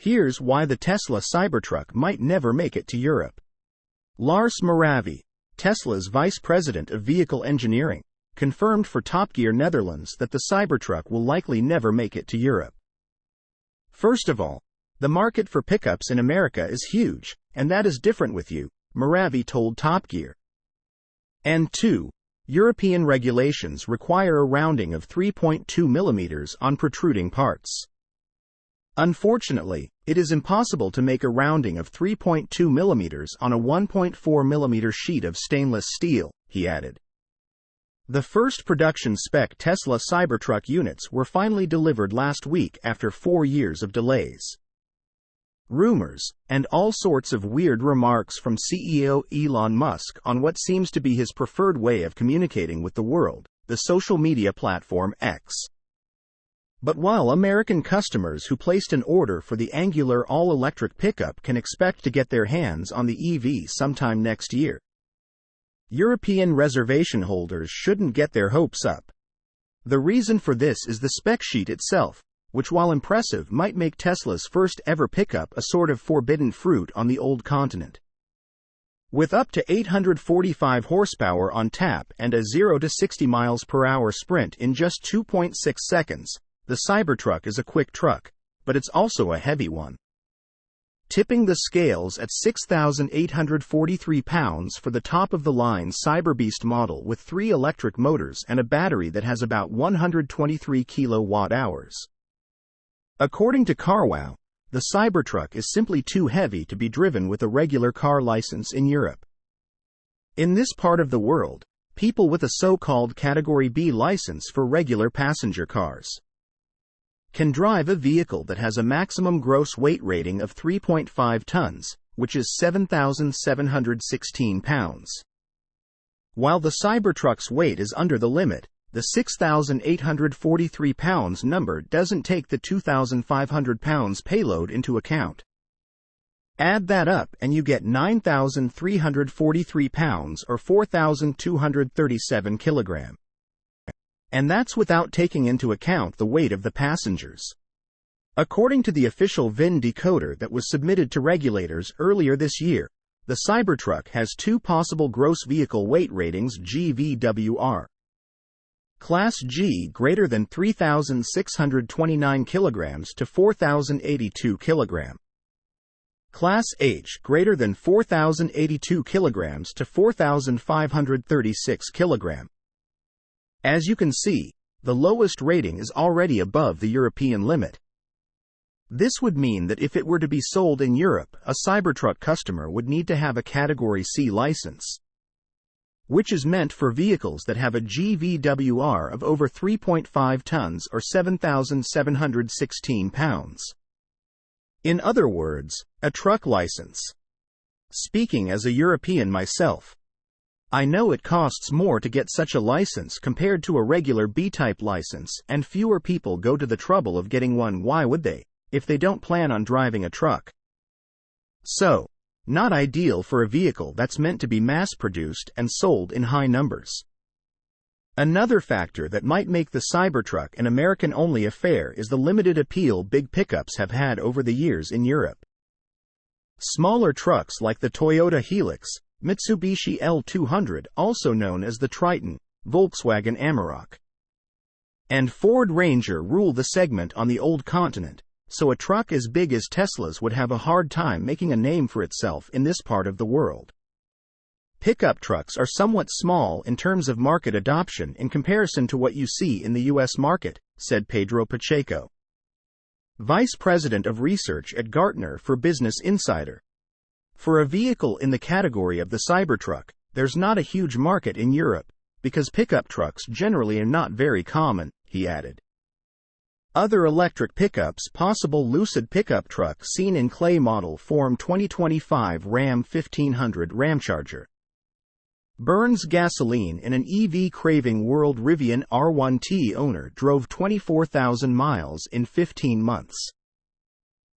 Here's why the Tesla Cybertruck might never make it to Europe. Lars Moravy, Tesla's vice president of vehicle engineering, confirmed for TopGear Netherlands that the Cybertruck will likely never make it to Europe. First of all, the market for pickups in America is huge, and that is different with you, Moravy told TopGear. And 2. European regulations require a rounding of 3.2 mm on protruding parts. Unfortunately, it is impossible to make a rounding of 3.2 mm on a 1.4 mm sheet of stainless steel, he added. The first production spec Tesla Cybertruck units were finally delivered last week after 4 years of delays. Rumors, and all sorts of weird remarks from CEO Elon Musk on what seems to be his preferred way of communicating with the world, the social media platform X. But while American customers who placed an order for the angular all-electric pickup can expect to get their hands on the EV sometime next year, European reservation holders shouldn't get their hopes up. The reason for this is the spec sheet itself, which while impressive might make Tesla's first ever pickup a sort of forbidden fruit on the old continent. With up to 845 horsepower on tap and a 0 to 60 miles per hour sprint in just 2.6 seconds, the Cybertruck is a quick truck, but it's also a heavy one. Tipping the scales at 6,843 pounds for the top-of-the-line Cyberbeast model with 3 electric motors and a battery that has about 123 kilowatt-hours. According to CarWow, the Cybertruck is simply too heavy to be driven with a regular car license in Europe. In this part of the world, people with a so-called Category B license for regular passenger cars can drive a vehicle that has a maximum gross weight rating of 3.5 tons, which is 7,716 pounds. While the Cybertruck's weight is under the limit, the 6,843 pounds number doesn't take the 2,500 pounds payload into account. Add that up and you get 9,343 pounds or 4,237 kilograms. And that's without taking into account the weight of the passengers. According to the official VIN decoder that was submitted to regulators earlier this year, the Cybertruck has 2 possible gross vehicle weight ratings GVWR. Class G greater than 3,629 kilograms to 4,082 kilograms. Class H greater than 4,082 kilograms to 4,536 kilograms. As you can see, the lowest rating is already above the European limit. This would mean that if it were to be sold in Europe, a Cybertruck customer would need to have a Category C license, which is meant for vehicles that have a GVWR of over 3.5 tons or 7,716 pounds. In other words, a truck license. Speaking as a European myself, I know it costs more to get such a license compared to a regular B-type license, and fewer people go to the trouble of getting one. Why would they, if they don't plan on driving a truck? So, not ideal for a vehicle that's meant to be mass-produced and sold in high numbers. Another factor that might make the Cybertruck an American-only affair is the limited appeal big pickups have had over the years in Europe. Smaller trucks like the Toyota Helix, Mitsubishi L200, also known as the Triton, Volkswagen Amarok, and Ford Ranger rule the segment on the old continent, so a truck as big as Tesla's would have a hard time making a name for itself in this part of the world. Pickup trucks are somewhat small in terms of market adoption in comparison to what you see in the U.S. market, said Pedro Pacheco, Vice President of Research at Gartner for Business Insider. For a vehicle in the category of the Cybertruck, there's not a huge market in Europe, because pickup trucks generally are not very common, he added. Other electric pickups: possible Lucid pickup truck seen in clay model form 2025 Ram 1500 Ramcharger. Burns gasoline in an EV-craving World Rivian R1T owner drove 24,000 miles in 15 months.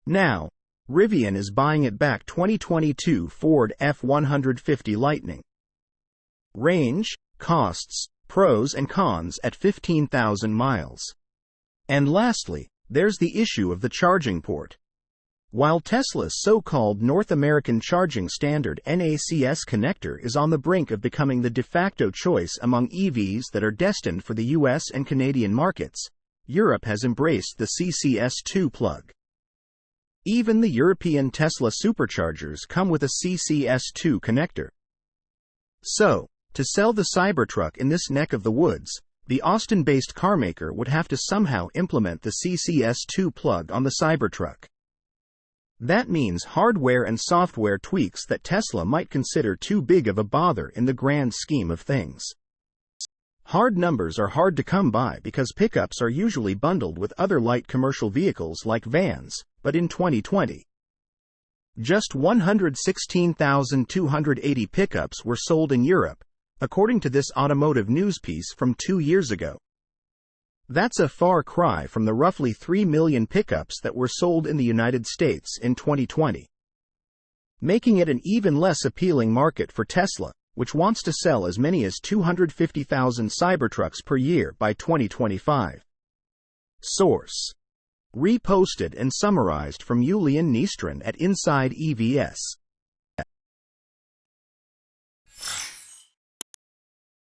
Now, Rivian is buying it back. 2022 Ford F-150 Lightning. Range, costs, pros and cons at 15,000 miles. And lastly, there's the issue of the charging port. While Tesla's so-called North American Charging Standard (NACS) connector is on the brink of becoming the de facto choice among EVs that are destined for the US and Canadian markets, Europe has embraced the CCS2 plug. Even the European Tesla superchargers come with a CCS2 connector. So, to sell the Cybertruck in this neck of the woods, the Austin-based carmaker would have to somehow implement the CCS2 plug on the Cybertruck. That means hardware and software tweaks that Tesla might consider too big of a bother in the grand scheme of things. Hard numbers are hard to come by because pickups are usually bundled with other light commercial vehicles like vans, but in 2020, just 116,280 pickups were sold in Europe, according to this automotive news piece from 2 years ago. That's a far cry from the roughly 3 million pickups that were sold in the United States in 2020, making it an even less appealing market for Tesla, which wants to sell as many as 250,000 Cybertrucks per year by 2025. Source: reposted and summarized from Julian Nystrom at Inside EVS.